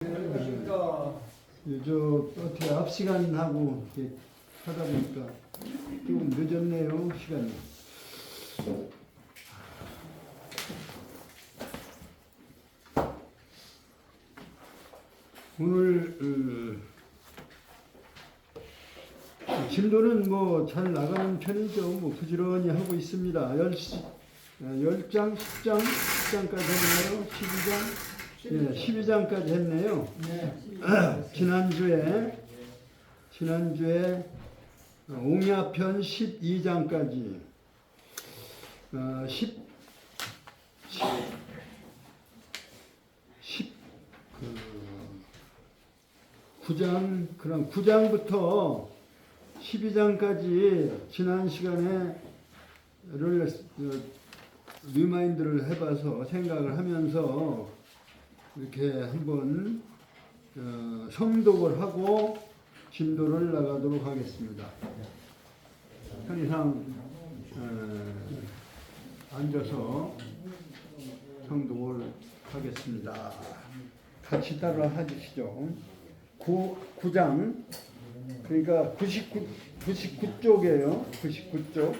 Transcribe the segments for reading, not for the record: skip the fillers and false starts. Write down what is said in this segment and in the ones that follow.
저 어떻게 앞 시간하고 이렇게 하다 보니까 조금 늦었네요, 시간이. 오늘 진도는 뭐 잘 나가는 편이죠. 뭐 부지런히 하고 있습니다. 10장, 10장, 10장까지 했네요. 12장. 네, 12장까지 했네요. 네. 지난주에 옹야편 12장까지 9장, 그럼 9장부터 12장까지 지난 시간에 리마인드를 해봐서 생각을 하면서 이렇게 한번 성독을 하고 진도를 나가도록 하겠습니다. 편의상 앉아서 성독을 하겠습니다. 같이 따라 해주시죠. 9장, 그러니까 99쪽이에요. 99쪽.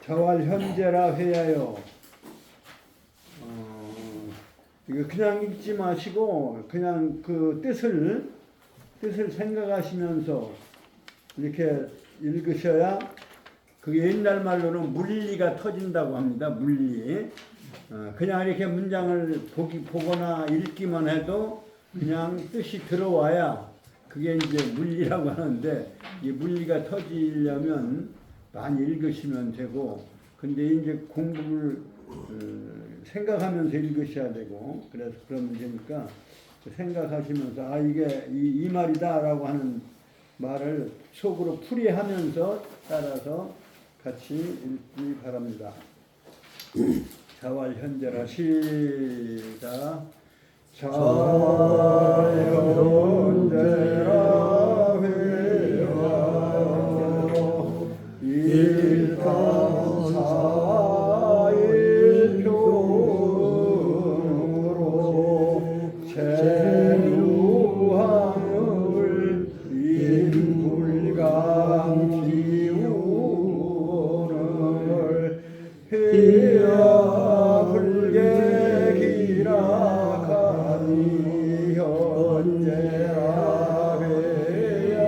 자활 현재라 회하여. 이거 그냥 읽지 마시고 그냥 그 뜻을 생각하시면서 이렇게 읽으셔야 그게 옛날 말로는 물리가 터진다고 합니다. 물리. 그냥 이렇게 문장을 보거나 읽기만 해도 그냥 뜻이 들어와야 그게 이제 물리라고 하는데, 이 물리가 터지려면 많이 읽으시면 되고, 근데 이제 공부를 생각하면서 읽으셔야 되고, 그래서 그러면 되니까 생각하시면서 이게 이 말이다라고 하는 말을 속으로 풀이하면서 따라서 같이 읽기 바랍니다. 자활 현재라. 시작. 자활 현재라 회하여 일타사일표로 재루함을 인불강 기운을 해야 불객이라 현재라 회하여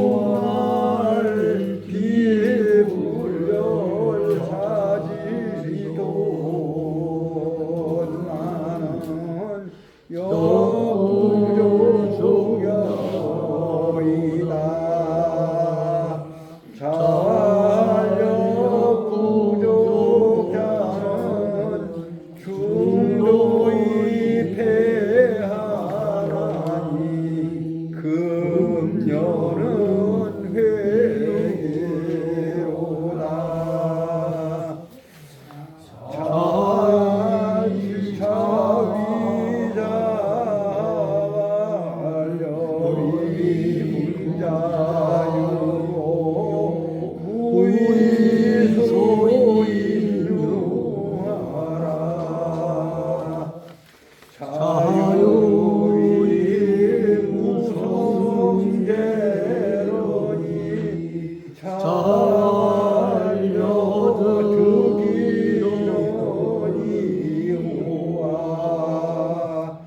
염구할 비불열 사지리도 나는 영구조경이다. 자력 부족자는 중도이 패하나니 금년은 회개로다. 자위자활려리 문자유오 무이소인유하라. 자유의 무성계로니 잘려듣기로니 호와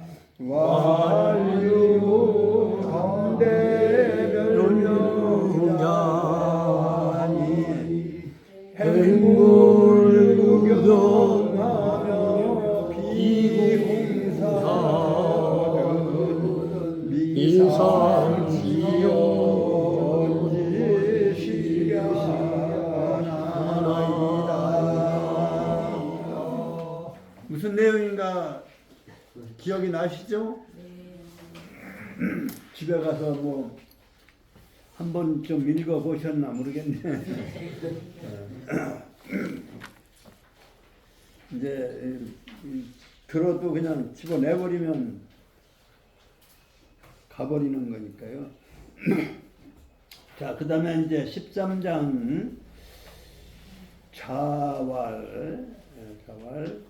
완유 가운데면령자니 행불구경하며 비공사든 미상지연지시려나이다. 무슨 내용인가 기억이 나시죠? 집에 가서 뭐 한번 좀 읽어보셨나 모르겠네. 이제 들어도 그냥 집어내버리면 가버리는 거니까요. 자, 그 다음에 이제 13장 자활 4월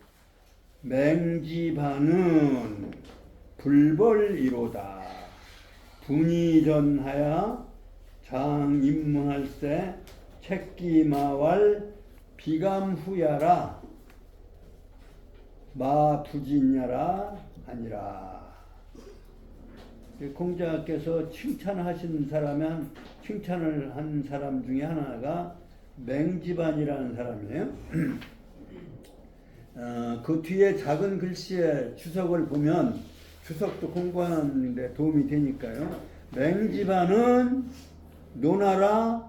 맹지반은 불벌이로다. 분이 전하야 장 입문할 때 책기마왈 비감후야라 마부진야라 아니라. 공자께서 칭찬하신 사람은 칭찬을 한 사람 중에 하나가 맹지반이라는 사람이에요. 그 뒤에 작은 글씨에 주석을 보면 주석도 공부하는 데 도움이 되니까요. 맹지반은 노나라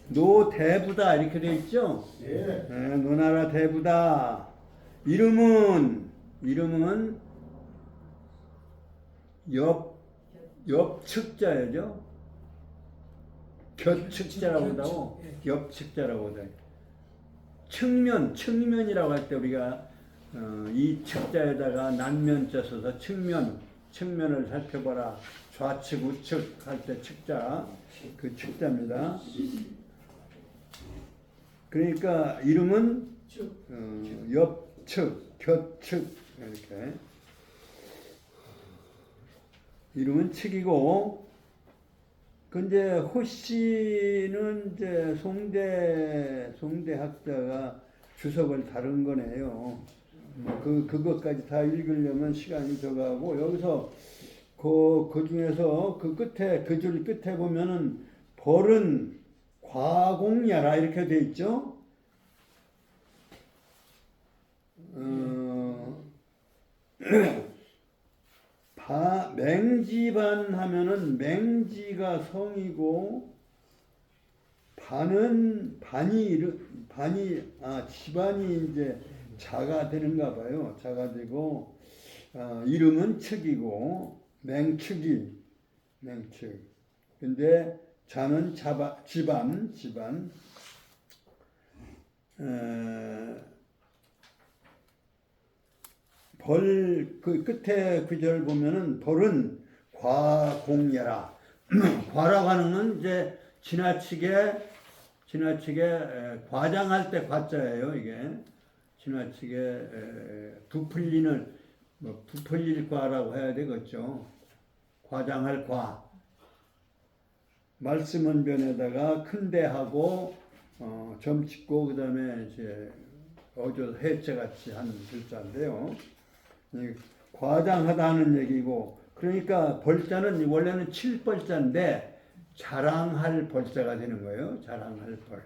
노대부다 이렇게 되어 있죠. 예. 노나라 대부다. 이름은 옆측자죠. 곁측자라고 한다고. 옆측자라고 하다. 측면이라고 할 때 우리가 이 측자에다가 난면자 써서 측면을 살펴봐라. 좌측 우측 할 때 측자, 그 측자입니다. 그러니까 이름은 옆측, 곁측 이렇게. 이름은 측이고, 근데 호씨는 이제 송대 학자가 주석을 다룬 거네요. 그것까지 다 읽으려면 시간이 더 가고, 여기서 그 중에서 그 줄 끝에 보면은 벌은 과공야라 이렇게 돼 있죠. 맹지반 하면은 맹지가 성이고 집안이 이제 자가 되는가 봐요. 자가 되고 이름은 측이고 맹측. 근데 자는 집안. 그 끝에 구절 보면은 벌은 과공야라. 과라고 하는 건 이제 지나치게 과장할 때 과자예요. 이게 지나치게 부풀릴 과라고 해야 되겠죠. 과장할 과. 말씀은변에다가 큰대하고 점 찍고 그다음에 이제 어조 해체 같이 한 글자인데요. 과장하다는 얘기고, 그러니까 벌자는 원래는 7벌자인데 자랑할 벌자가 되는 거예요. 자랑할 벌.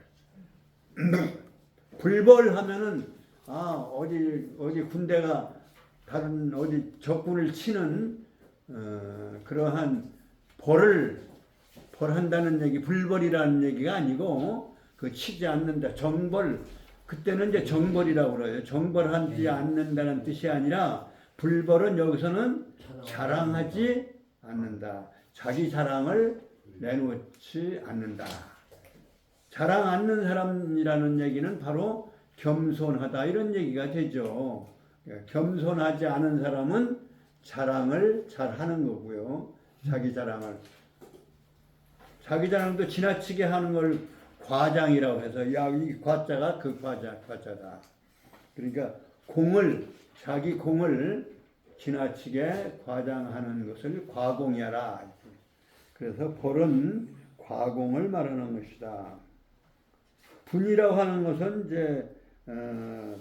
불벌 하면은 어디 군대가 다른 어디 적군을 치는 그러한 벌한다는 얘기, 불벌이라는 얘기가 아니고 그 치지 않는다. 정벌. 그때는 이제 정벌이라고 그래요. 정벌하지 않는다는 뜻이 아니라 불벌은 여기서는 자랑하지 않는다. 자기 자랑을 내놓지 않는다. 자랑 않는 사람이라는 얘기는 바로 겸손하다 이런 얘기가 되죠. 겸손하지 않은 사람은 자랑을 잘 하는 거고요. 자기 자랑도 지나치게 하는 걸 과장이라고 해서 이 과자가 그 과자다. 그러니까 자기 공을 지나치게 과장하는 것을 과공야라. 그래서 벌은 과공을 말하는 것이다. 분이라고 하는 것은 이제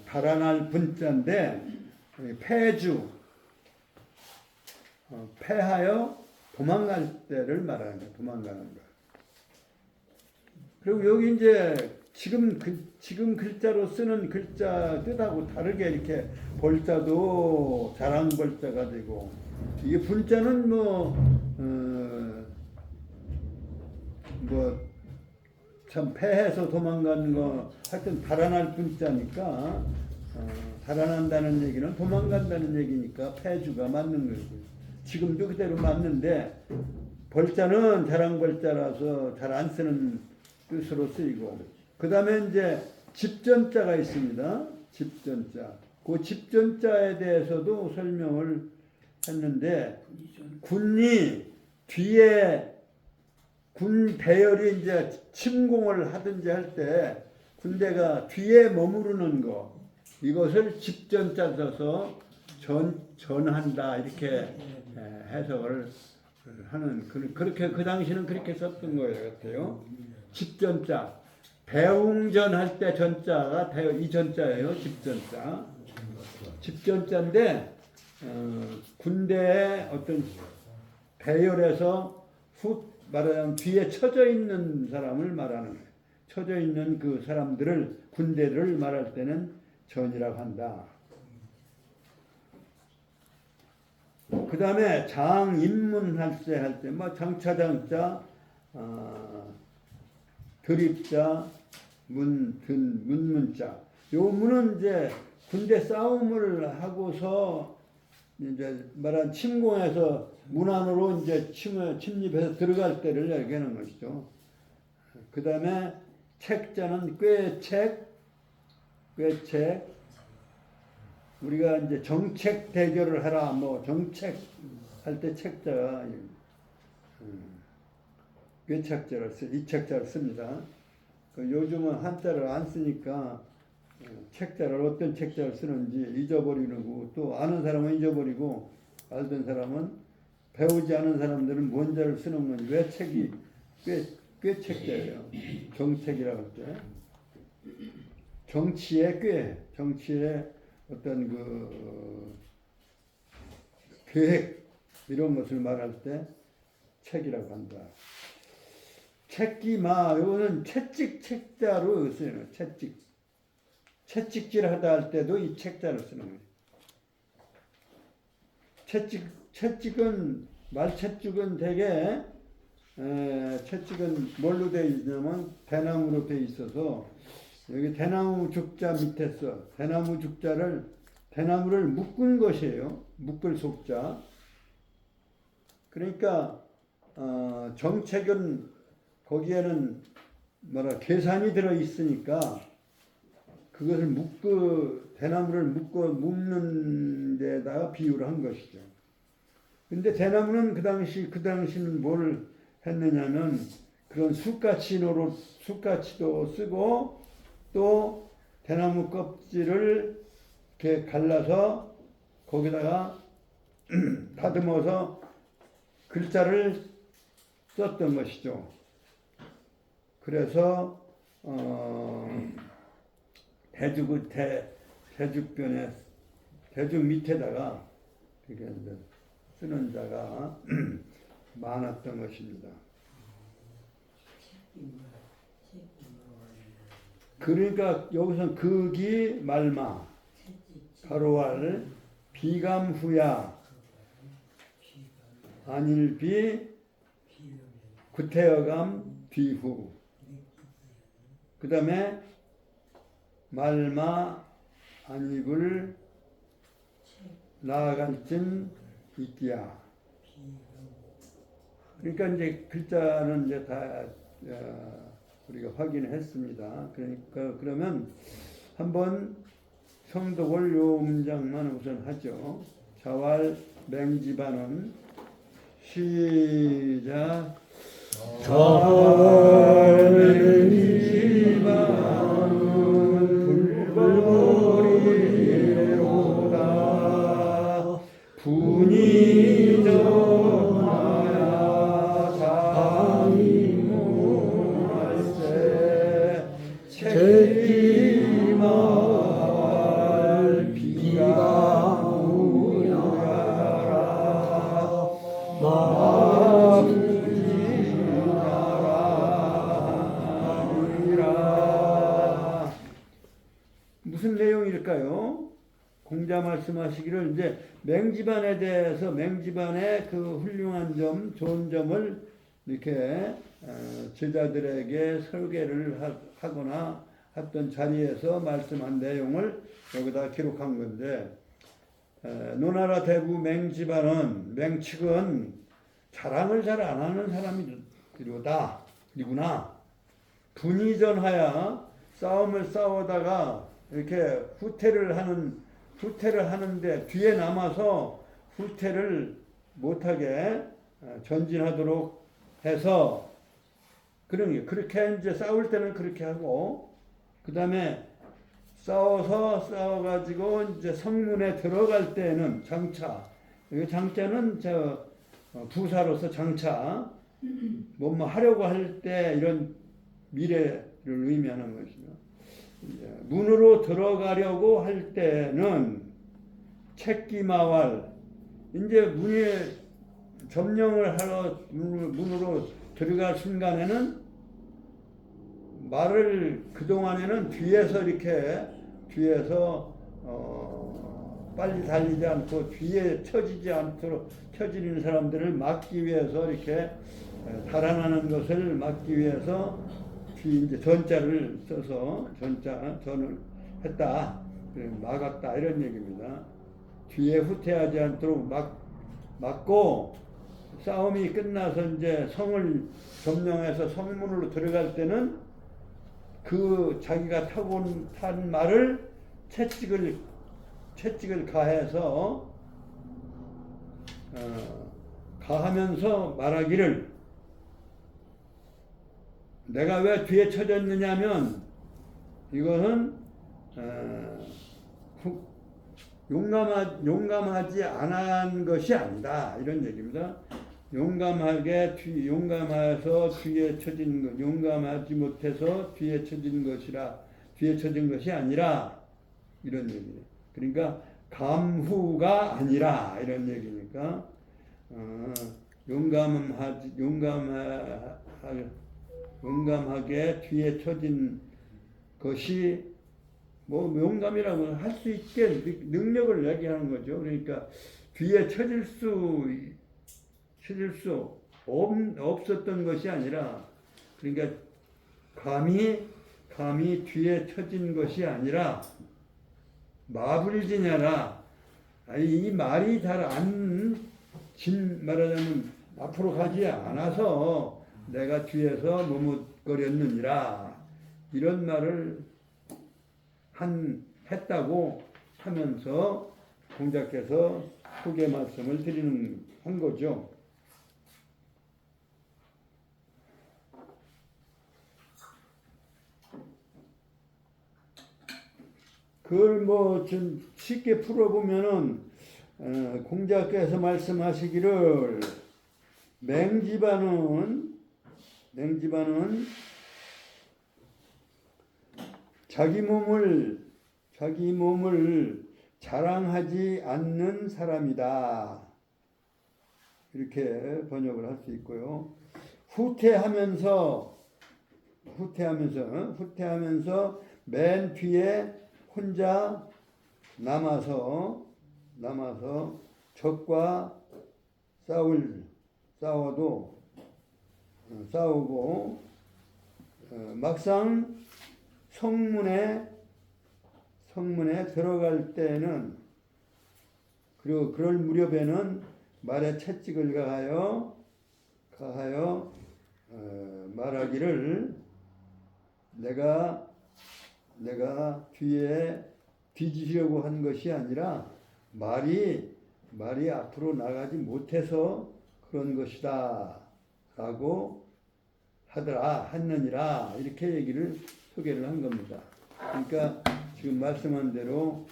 달아날 분자인데 패주, 패하여 도망갈 때를 말하는 거예요. 도망가는 거. 그리고 여기 이제 지금 글자로 쓰는 글자 뜻하고 다르게 이렇게 벌자도 자랑벌자가 되고, 이게 분자는 참 패해서 도망가는 거 하여튼 달아날 분자니까 달아난다는 얘기는 도망간다는 얘기니까 패주가 맞는 거고, 지금도 그대로 맞는데 벌자는 자랑벌자라서 잘 안 쓰는 뜻으로 쓰이고, 그 다음에 이제 집전자가 있습니다. 집전자. 그 집전자에 대해서도 설명을 했는데, 군이 뒤에 군 대열이 이제 침공을 하든지 할 때 군대가 뒤에 머무르는 거, 이것을 집전자 써서 전한다 이렇게 해석을 하는 그렇게 그 당시는 그렇게 썼던 거예요 같아요. 집전자 배웅전 할 때 전자가 이 전자예요. 집전자인데 군대에 어떤 배열에서 말하자면 뒤에 처져 있는 사람을 말하는 거예요. 처져 있는 그 사람들을 군대를 말할 때는 전이라고 한다. 그 다음에 장 입문할세 할 때 뭐 장차장자 드립자 문문자 요 문은 이제 군대 싸움을 하고서 이제 말한 침공해서 문 안으로 이제 침입해서 들어갈 때를 얘기하는 것이죠. 그 다음에 책자는 꾀책 우리가 이제 정책 대결을 하라 뭐 정책 할 때 책자가 꾀책자를 이 책자를 씁니다. 요즘은 한자를 안 쓰니까 책자를 어떤 책자를 쓰는지 잊어버리고 또 아는 사람은 잊어버리고 알던 사람은 배우지 않은 사람들은 뭔 자를 쓰는 건지 왜 책이 꾀책자예요. 정책이라고 할 때 정치의 정치의 어떤 그 계획 이런 것을 말할 때 책이라고 한다. 책기마 이거는 채찍 책자로 쓰여요. 채찍질 하다 할 때도 이 책자를 쓰는 거예요. 채찍은 말채찍은 되게 채찍은 뭘로 되어 있냐면 대나무로 되어 있어서 여기 대나무 죽자 밑에서 대나무를 묶은 것이에요. 묶을 속자. 그러니까 정책은 거기에는 계산이 들어 있으니까 그것을 대나무를 묶는 데다가 비유를 한 것이죠. 근데 대나무는 그 당시는 뭘 했느냐면 그런 숯가치도 쓰고 또 대나무 껍질을 이렇게 갈라서 거기다가 다듬어서 글자를 썼던 것이죠. 그래서 대죽 밑에다가 이렇게 쓰는 자가 많았던 것입니다. 그러니까 여기서 극이 말마, 가로알, 비감후야, 안일비, 구태여감, 비후. 그 다음에 말마, 안입을, 나아갈진, 있기야. 그러니까 이제 글자는 이제 다 우리가 확인했습니다. 그러니까 그러면 한번 성독을 요 문장만 우선 하죠. 자왈 맹지반은 시작. 자왈 맹지반은 불벌이로다 분이 전하야 장이무할세 책기말 비가 우야라 마부지나라. 무슨 내용일까요? 공자 말씀하시기를 이제 맹지반에 대해서 맹지반의 그 훌륭한 점, 좋은 점을 이렇게 제자들에게 설계를 하거나 했던 자리에서 말씀한 내용을 여기다 기록한 건데 노나라 대부 맹지반은 맹측은 자랑을 잘 안 하는 사람이구나. 분이전하야 싸움을 싸우다가 이렇게 후퇴를 하는데 뒤에 남아서 후퇴를 못하게 전진하도록 해서 그렇게 이제 싸울 때는 그렇게 하고 그 다음에 싸워가지고 이제 성문에 들어갈 때는 장차, 이 장차는 부사로서 장차, 뭐 하려고 할 때 이런 미래를 의미하는 것이죠. 문으로 들어가려고 할 때는 책기마왈, 이제 문에 점령을 하러 문으로 들어갈 순간에는 말을 그동안에는 뒤에서 빨리 달리지 않고 뒤에 처지지 않도록 처지는 사람들을 막기 위해서 이렇게 달아나는 것을 막기 위해서 이제 전자를 써서 전을 했다, 막았다 이런 얘기입니다. 뒤에 후퇴하지 않도록 막고 싸움이 끝나서 이제 성을 점령해서 성문으로 들어갈 때는 그 자기가 탄 말을 채찍을 가해서 가하면서 말하기를, 내가 왜 뒤에 쳐졌느냐면 이것은 용감하지 않은 것이 아니다 이런 얘기입니다. 용감해서 뒤에 쳐진 것, 용감하지 못해서 뒤에 쳐진 것이 아니라 이런 얘기예요. 그러니까 감후가 아니라 이런 얘기니까 용감하게 뒤에 쳐진 것이 뭐 용감이라고 할 수 있게 능력을 얘기하는 거죠. 그러니까 뒤에 쳐질 수 없었던 것이 아니라, 그러니까 감히 뒤에 쳐진 것이 아니라 마불지냐라, 이 말이 잘 말하자면 앞으로 가지 않아서 내가 뒤에서 머뭇거렸느니라 이런 말을 했다고 하면서 공자께서 소개 말씀을 한 거죠. 그걸 뭐 좀 쉽게 풀어보면은 공자께서 말씀하시기를 맹지반은 자기 몸을 자랑하지 않는 사람이다. 이렇게 번역을 할 수 있고요. 후퇴하면서 맨 뒤에 혼자 남아서 적과 싸우고 막상 성문에 들어갈 때는, 그리고 그럴 무렵에는 말에 채찍을 가하여 말하기를, 내가 뒤에 뒤지려고 한 것이 아니라 말이 앞으로 나가지 못해서 그런 것이다 라고 했느니라, 이렇게 소개를 한 겁니다. 그러니까 지금 말씀한 대로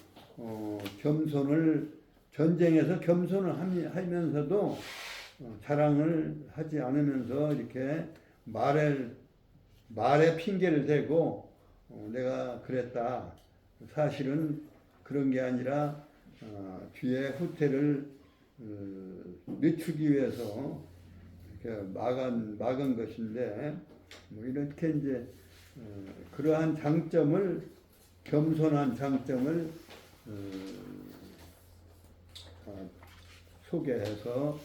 전쟁에서 겸손을 하면서도 자랑을 하지 않으면서 이렇게 말에 핑계를 대고 내가 그랬다, 사실은 그런 게 아니라 뒤에 후퇴를 늦추기 위해서 이렇게 막은 것인데, 뭐 이렇게 이제 그러한 겸손한 장점을 소개해서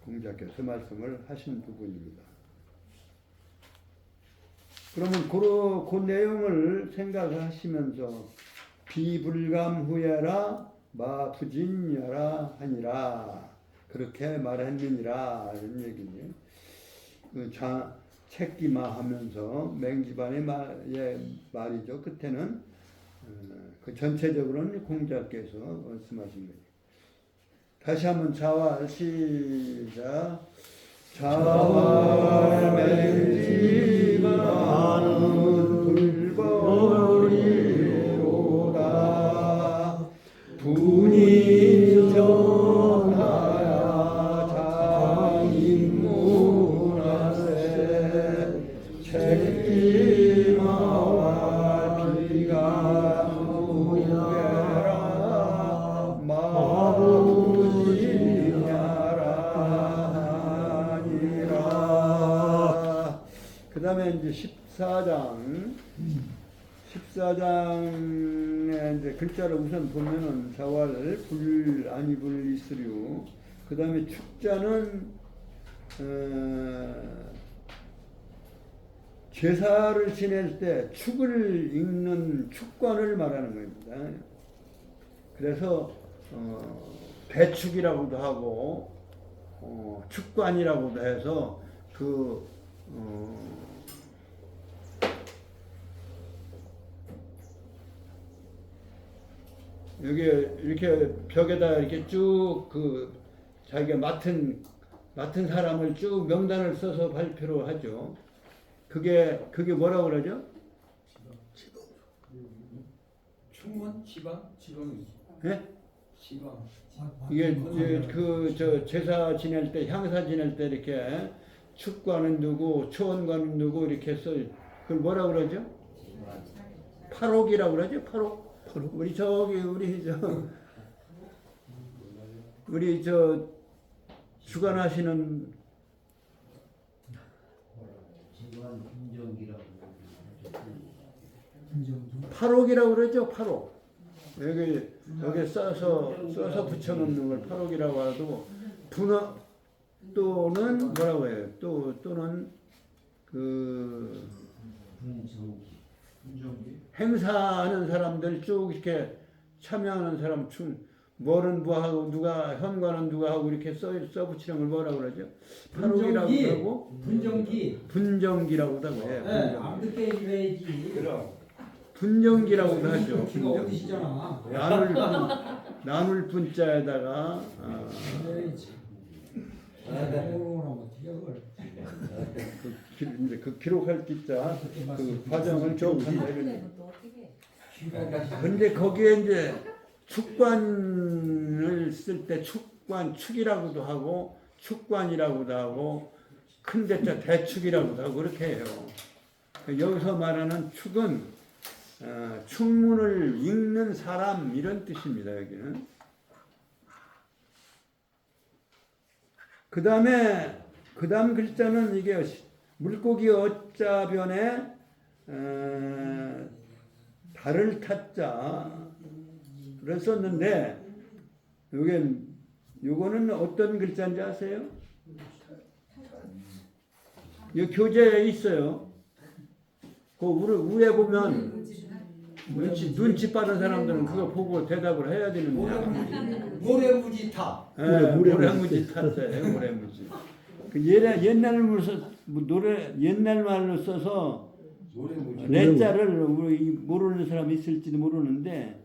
공자께서 말씀을 하신 부분입니다. 그러면 그 내용을 생각하시면서 비불감후야라 마부진야라 하니라, 그렇게 말했느니라 이런 얘기네요. 책기마 하면서 맹지반의 말이죠. 끝에는 그 전체적으로는 공자께서 말씀하신 거예요. 다시 한번 자왈 시작. 자왈 맹지반은 불벌이 운이 전하야 장인문화세 책기마와 비가 후회라 마부지냐라 하니라. 그 다음에 이제 14장에 이제 글자를 우선 보면은 자왈 불 아니불 이스류. 그 다음에 축자는 제사를 지낼 때 축을 읽는 축관을 말하는 겁니다. 그래서 배축이라고도 하고 축관이라고도 해서 여기 이렇게 벽에다 이렇게 쭉 자기가 맡은 사람을 쭉 명단을 써서 발표를 하죠. 그게 뭐라고 그러죠? 충문 지방이. 예? 지방. 이게 제사 지낼 때 향사 지낼 때 이렇게 축관은 누구, 초원관은 누구 이렇게 써. 그걸 뭐라고 그러죠? 팔옥이라고 그러죠? 팔옥. 우리 주관하시는 팔옥이라고 그러죠. 팔옥. 여기 써서 붙여놓는 걸 팔옥이라고 하고, 분화 또는 뭐라고 해요? 또는 행사하는 사람들 쭉 이렇게 참여하는 사람 뭐는 뭐하고 누가 현관은 누가 하고 이렇게 써 붙이는 걸 뭐라고 그러죠? 팔옥이라고 하고 분정기라고도 하고 해요. 네, 안 듣게 해줘야지. 분정기라고도 하죠. 기가 어디시잖아. 나눌 분자에다가 이제 그 기록할 기자 그 과정을 기록한다. 근데 거기에 이제 축관을 쓸 때 축이라고도 하고 축관이라고도 하고 큰 대자 대축이라고도 하고 그렇게 해요. 여기서 말하는 축은 축문을 읽는 사람 이런 뜻입니다. 여기는. 그 다음 글자는 이게 물고기 어자변에 달을 타자를 썼는데 요거는 어떤 글자인지 아세요? 이 교재에 있어요. 그 위에 보면 눈치 빠른 사람들은 그거 보고 대답을 해야 되는데. 모래무지타. 모래무지 탔어요. 모래무지. 그 옛날 말로 써서 레자를 모르는 사람이 있을지도 모르는데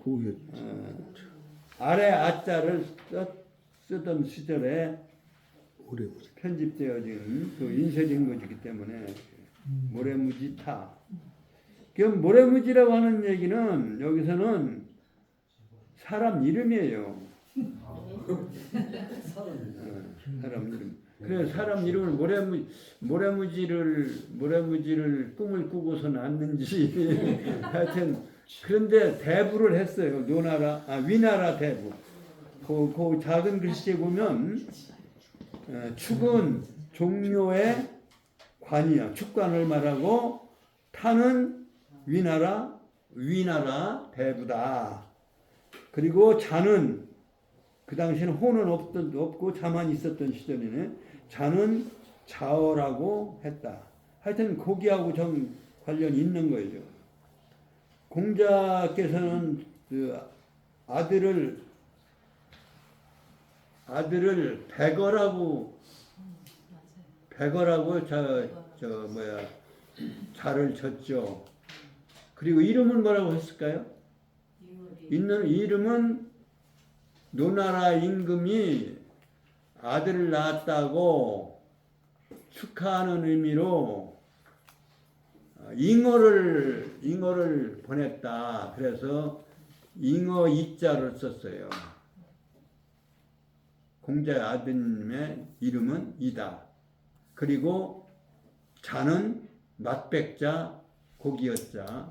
아래 아자를 쓰던 시절에 편집되어진 인쇄된 것이기 때문에 모래무지타. 그럼 모래무지라고 하는 얘기는 여기서는 사람 이름이에요. 사람 이름. 그래서 사람 이름을 모래무지를 꿈을 꾸고서 낳는지 하여튼 그런데 대부를 했어요. 위나라 대부. 그 작은 글씨에 보면 축은 종묘의 관이야. 축관을 말하고 타는 위나라 대부다. 그리고 자는 그 당시에는 호는 없고 자만 있었던 시절이네. 자는 자어라고 했다. 하여튼 거기하고 좀 관련이 있는 거죠. 공자께서는 그 아들을 백어라고 자를 졌죠. 그리고 이름은 뭐라고 했을까요? 이름은 노나라 임금이 아들을 낳았다고 축하하는 의미로 잉어를 보냈다. 그래서 잉어 이자를 썼어요. 공자의 아드님의 이름은 이다. 그리고 자는 맛백자 고기여자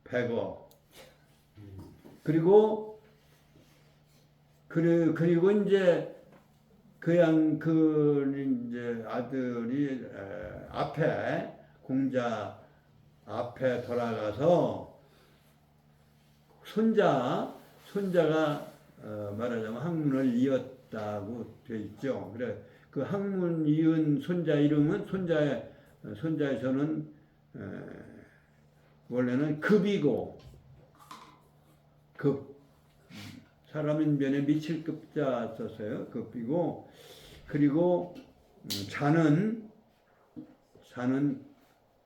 백어. 그리고 이제 이제 아들이 앞에 공자 앞에 돌아가서 손자가 말하자면 학문을 이었다고 되어 있죠. 그래 그 학문 이은 손자 이름은 손자에서는 원래는 급이고 급 사람인변에 미칠 급자 썼어요. 급이고 그리고 자는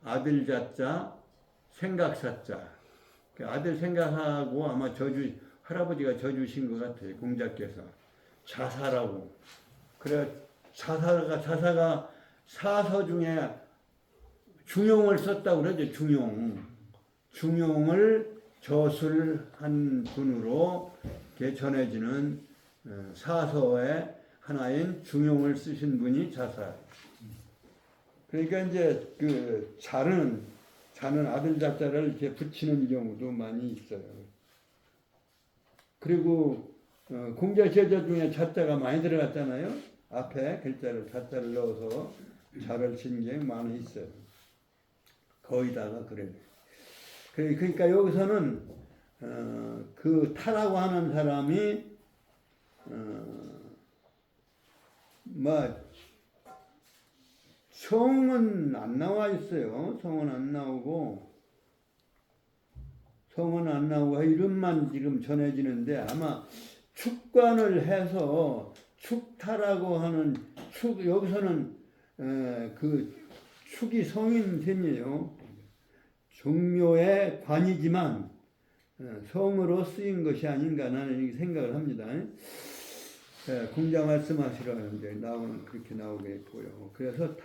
아들 자자 생각사자. 아들 생각하고 아마 할아버지가 져주신 것 같아요. 공자께서 자사라고. 그래 자사가 사서 중에 중용을 썼다고 그러죠. 중용을 저술한 분으로 전해지는 사서의 하나인 중용을 쓰신 분이 자사. 그러니까 이제 그 자는 아들 자자를 이렇게 붙이는 경우도 많이 있어요. 그리고 공자 제자 중에 자자가 많이 들어갔잖아요. 앞에 자자를 넣어서 자를 친 게 많이 있어요. 거의 다가 그래요. 그러니까 여기서는 그 타라고 하는 사람이 성은 안 나와 있어요. 성은 안 나오고 이름만 지금 전해지는데 아마 축관을 해서 축타라고 하는 여기서는 그 축이 성인 셈이에요. 종묘의 관이지만 성으로 쓰인 것이 아닌가 나는 생각을 합니다. 공자 말씀하시라는데 그렇게 나오게 보여. 그래서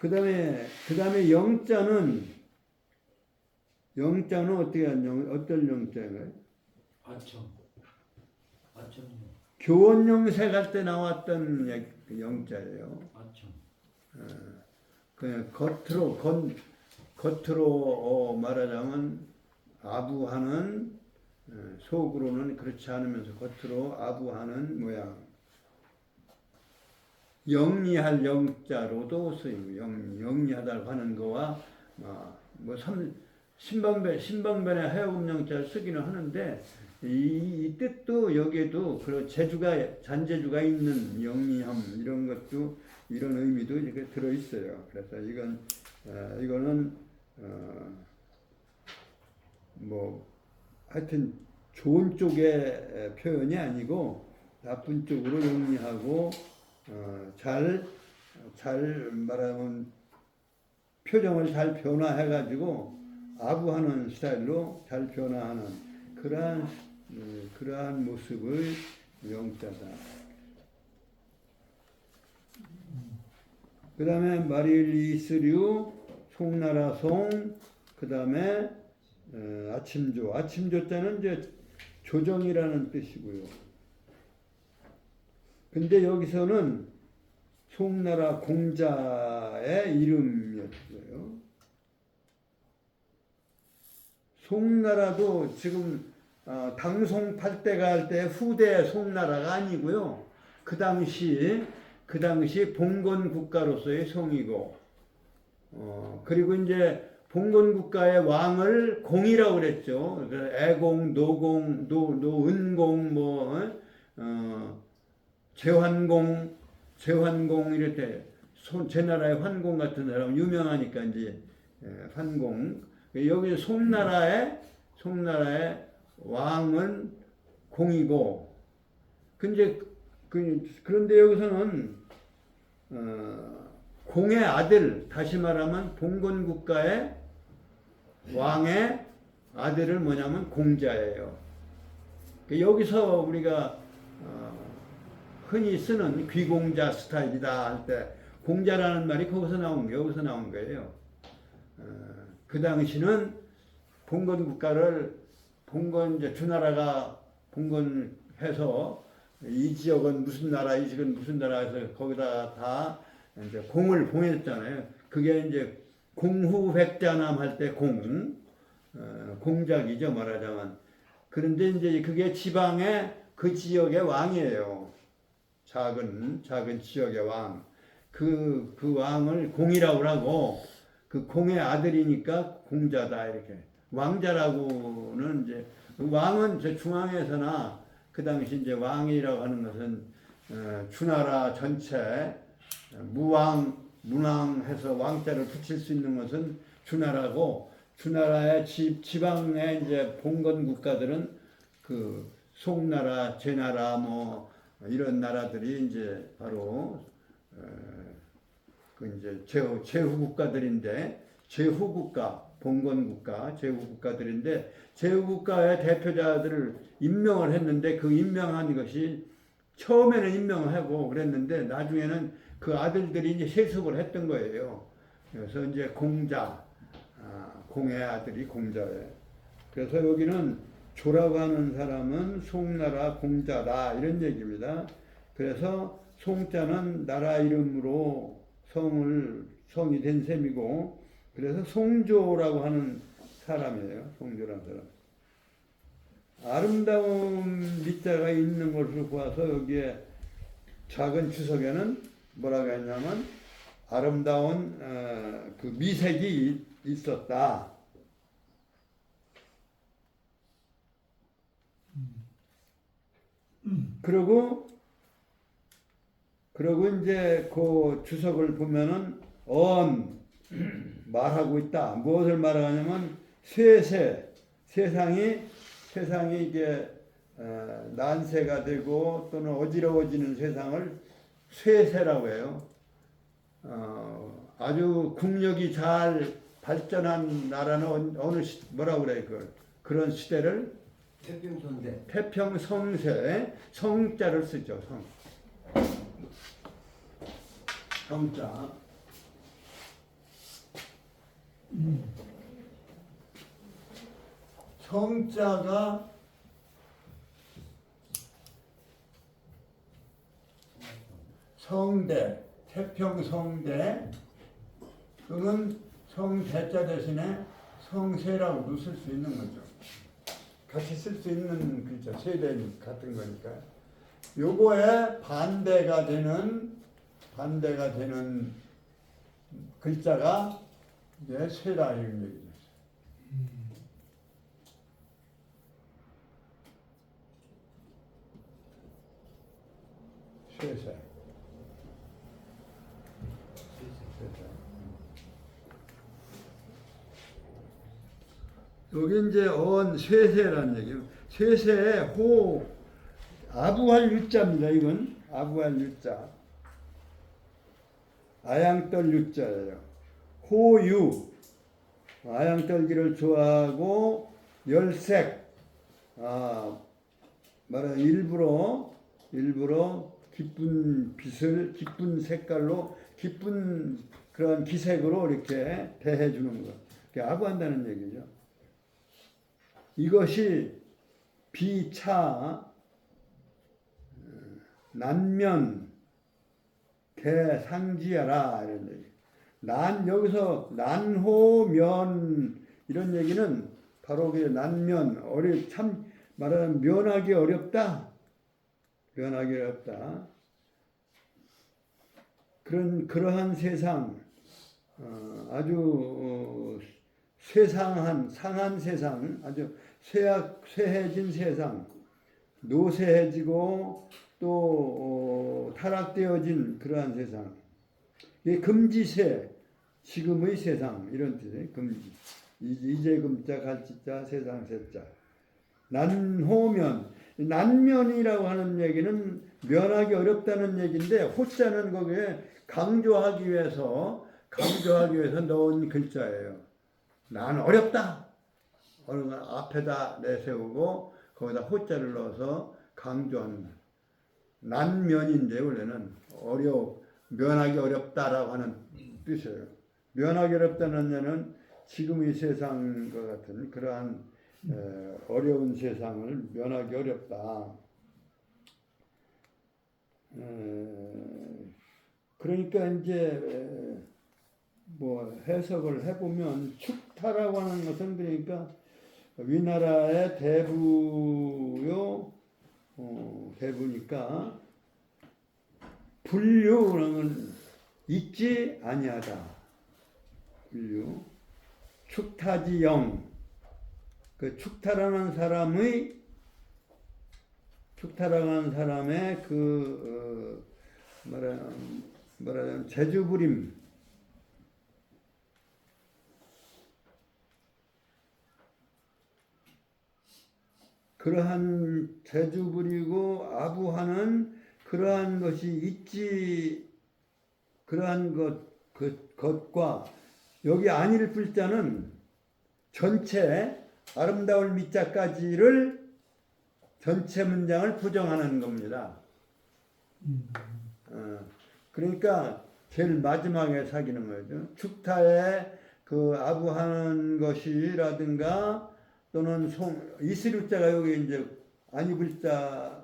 그다음에 영자는 어떻게 어떤 영자인가요? 아첨. 교원영색 할 때 나왔던 영자예요. 아첨. 그냥 겉으로 말하자면 아부하는 속으로는 그렇지 않으면서 겉으로 아부하는 모양. 영리할 영자로도 쓰이고 영리하다고 하는 거와 신방변에 하여금 영자를 쓰기는 하는데 이 뜻도 여기에도 그런 잔재주가 있는 영리함 이런 것도 이런 의미도 이렇게 들어 있어요. 그래서 이거는 하여튼 좋은 쪽의 표현이 아니고 나쁜 쪽으로 영리하고 잘 말하면 표정을 잘 변화해가지고 아부하는 스타일로 잘 변화하는 그러한 모습을 영자다. 그 다음에 마릴리스류, 송나라 송, 그 다음에 아침조. 아침조 때는 이제 조정이라는 뜻이고요. 근데 여기서는 송나라 공자의 이름이었어요. 송나라도 지금 당송 8대가 할 때 후대 송나라가 아니고요. 그 당시 봉건 국가로서의 송이고, 그리고 이제 봉건 국가의 왕을 공이라고 그랬죠. 애공, 노공, 노은공, 제환공 이럴 때 제 나라의 환공 같은 사람 유명하니까 이제 환공. 여기 송나라의 왕은 공이고, 그런데 여기서는 공의 아들, 다시 말하면 봉건 국가의 왕의 아들을 뭐냐면 공자예요. 여기서 우리가 흔히 쓰는 귀공자 스타일이다 할 때 공자라는 말이 여기서 나온 거예요. 그 당시는 봉건 국가를 주나라가 봉건해서 이 지역은 무슨 나라, 이 지역은 무슨 나라에서 거기다 다 이제 공을 보냈잖아요. 그게 이제 공후백자남 할 때 공작이죠, 말하자면. 그런데 이제 그게 지방의 그 지역의 왕이에요. 작은 지역의 왕. 그 왕을 공이라고 하고, 그 공의 아들이니까 공자다, 이렇게. 왕자라고는 이제, 왕은 저 중앙에서나 그 당시 이제 왕이라고 하는 것은 주나라 전체 무왕, 문왕해서 왕자를 붙일 수 있는 것은 주나라고, 주나라의 지방의 이제 봉건 국가들은 그 송나라, 제나라 뭐 이런 나라들이 이제 바로 그 이제 제후 국가들인데, 제후 국가, 봉건 국가, 제후 국가들인데, 제후 국가의 대표자들을 임명을 했는데, 그 임명한 것이 처음에는 임명을 하고 그랬는데 나중에는 그 아들들이 이제 세습을 했던 거예요. 그래서 이제 공의 아들이 공자예요. 그래서 여기는 조라고 하는 사람은 송나라 공자다, 이런 얘기입니다. 그래서 송자는 나라 이름으로 성이 된 셈이고, 그래서 송조라고 하는 사람이에요. 송조라는 사람. 아름다운 밑자가 있는 것을 보아서 여기에 작은 주석에는 뭐라고 했냐면 아름다운 그 미색이 있었다. 그리고 이제 그 주석을 보면은 말하고 있다. 무엇을 말하냐면 세상이 이게 난세가 되고 또는 어지러워지는 세상을 쇠세라고 해요. 아주 국력이 잘 발전한 나라는 뭐라고 그래, 그런 시대를 태평성대. 태평성세, 성자를 쓰죠. 성자. 성자가 성대, 태평성대. 그러면 성대자 대신에 성세라고도 쓸 수 있는 거죠. 같이 쓸 수 있는 글자, 세대 같은 거니까. 요거에 반대가 되는 글자가 이제 세라, 이런 얘기죠. 쇠세. 여기 이제 쇠세라는 얘기예요. 쇠세에 아부할 유자입니다. 이건 아부할 유자. 아양떨 유자예요. 호유, 아양떨기를 좋아하고 열색, 말하자면 일부러 기쁜 빛을 기쁜 색깔로 기쁜 그런 기색으로 이렇게 대해주는 것. 그게 아부한다는 얘기죠. 이것이 비차, 난면, 대상지하라, 이런 얘기. 여기서 난호면, 이런 얘기는 바로 그 난면, 참 말하자면 면하기 어렵다. 면하기 어렵다. 그러한 세상, 아주 상한 세상, 아주 쇠해진 세상, 노쇠해지고 또 타락되어진 그러한 세상. 이게 금지세, 지금의 세상, 이런 뜻이에요. 금지. 이제 금자, 갈지자, 세상 세자. 난면이라고 하는 얘기는 면하기 어렵다는 얘기인데, 호자는 거기에 강조하기 위해서 넣은 글자예요. 난 어렵다. 앞에다 내세우고 거기다 호자를 넣어서 강조하는 난면인데, 원래는 면하기 어렵다라고 하는 뜻이에요. 면하기 어렵다는 얘는 지금의 세상과 같은 그러한 어려운 세상을 면하기 어렵다. 그러니까 이제 뭐 해석을 해보면 축타라고 하는 것은 그러니까 위나라의 대부요 대부니까 분류는 있지 아니하다. 분류 축타지영 그 축타라는 사람의 그 말하자면 재주부림 그러한 재주부리고 아부하는 그러한 것이 있지 그러한 것과 여기 아니를 풀자는 전체 아름다울 미자까지를 전체 문장을 부정하는 겁니다. 그러니까 제일 마지막에 사귀는 거죠. 축타에 그 아부하는 것이라든가 또는 이슬자가 여기 이제 아니불자는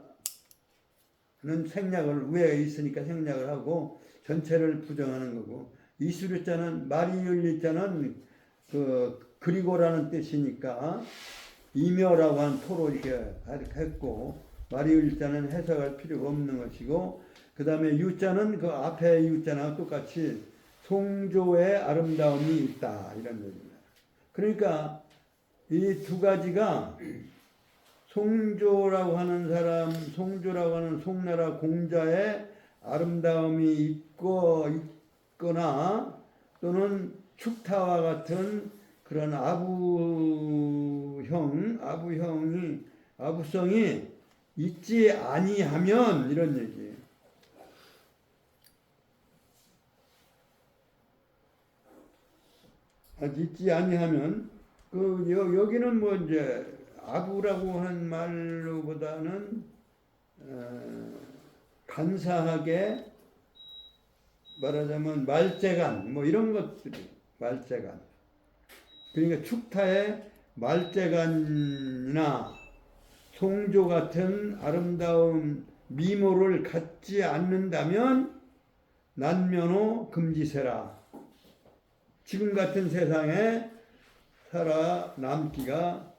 생략을 위에 있으니까 생략을 하고 전체를 부정하는 거고 이슬자는 마리율자는 그 그리고라는 뜻이니까 이묘라고 한 토로 이렇게 했고 마리율자는 해석할 필요가 없는 것이고 그 다음에 유자는 그 앞에 유자나 똑같이 송조의 아름다움이 있다 이런 얘기입니다. 그러니까 이 두 가지가 송조라고 하는 사람, 송조라고 하는 송나라 공자의 아름다움이 있거나 또는 축타와 같은 그런 아부성이 있지 아니하면 이런 얘기예요. 있지 아니하면 여기는 뭐 이제 아부라고 하는 말로보다는 간사하게 말하자면 말재간 뭐 이런 것들이 말재간 그러니까 축타에 말재간이나 송조 같은 아름다운 미모를 갖지 않는다면 난면호 금지세라 지금 같은 세상에 살아남기가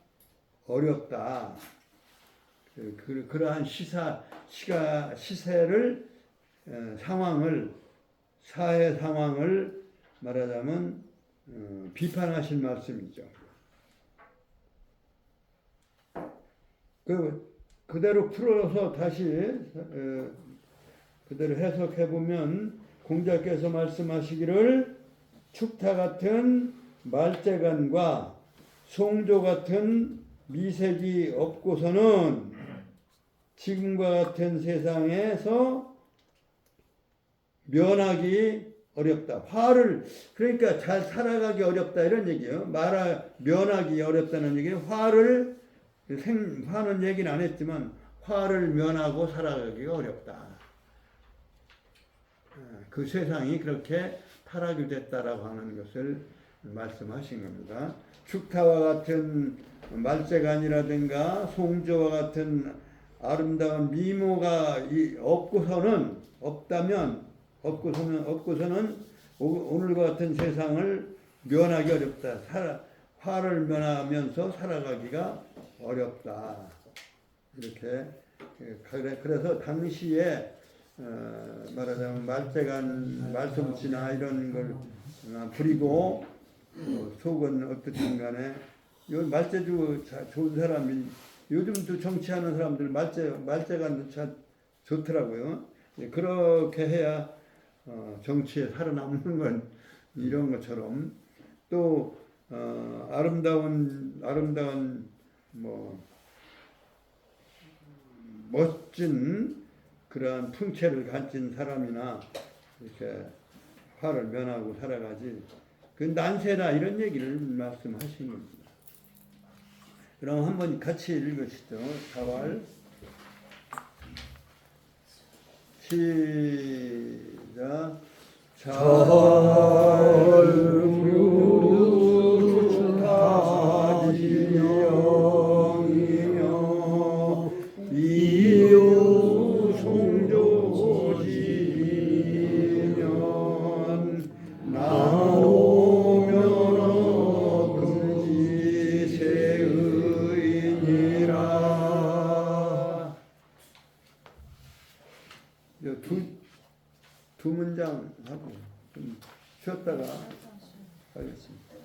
어렵다. 그러한 시세를 상황을 사회 상황을 말하자면 비판하실 말씀이죠. 그대로 풀어서 다시 그대로 해석해 보면 공자께서 말씀하시기를 축타 같은 말재간과 송조 같은 미색이 없고서는 지금과 같은 세상에서 면하기 어렵다. 그러니까 잘 살아가기 어렵다 이런 얘기예요. 면하기 어렵다는 얘기는 화는 얘기는 안 했지만 화를 면하고 살아가기가 어렵다. 그 세상이 그렇게 타락됐다라고 하는 것을 말씀하신 겁니다. 축타와 같은 말재간이라든가 송조와 같은 아름다운 미모가 없고서는 오늘과 같은 세상을 면하기 어렵다. 화를 면하면서 살아가기가 어렵다. 이렇게 그래서 당시에 말하자면 말재간 말솜씨나 이런 걸 부리고 속은 어떻든 간에 말재주 좋은 사람이 요즘도 정치하는 사람들 말재간도 참 좋더라고요. 그렇게 해야 정치에 살아남는 건 이런 것처럼 또 아름다운 뭐 멋진 그러한 풍채를 가진 사람이나 이렇게 화를 면하고 살아가지 그 난세다 이런 얘기를 말씀하신 겁니다. 그럼 한번 같이 읽으시죠. 4월 시작. 자르루타지영이며 이요 송조지며 아니라. 두 문장 하고 좀 쉬었다가 하겠습니다.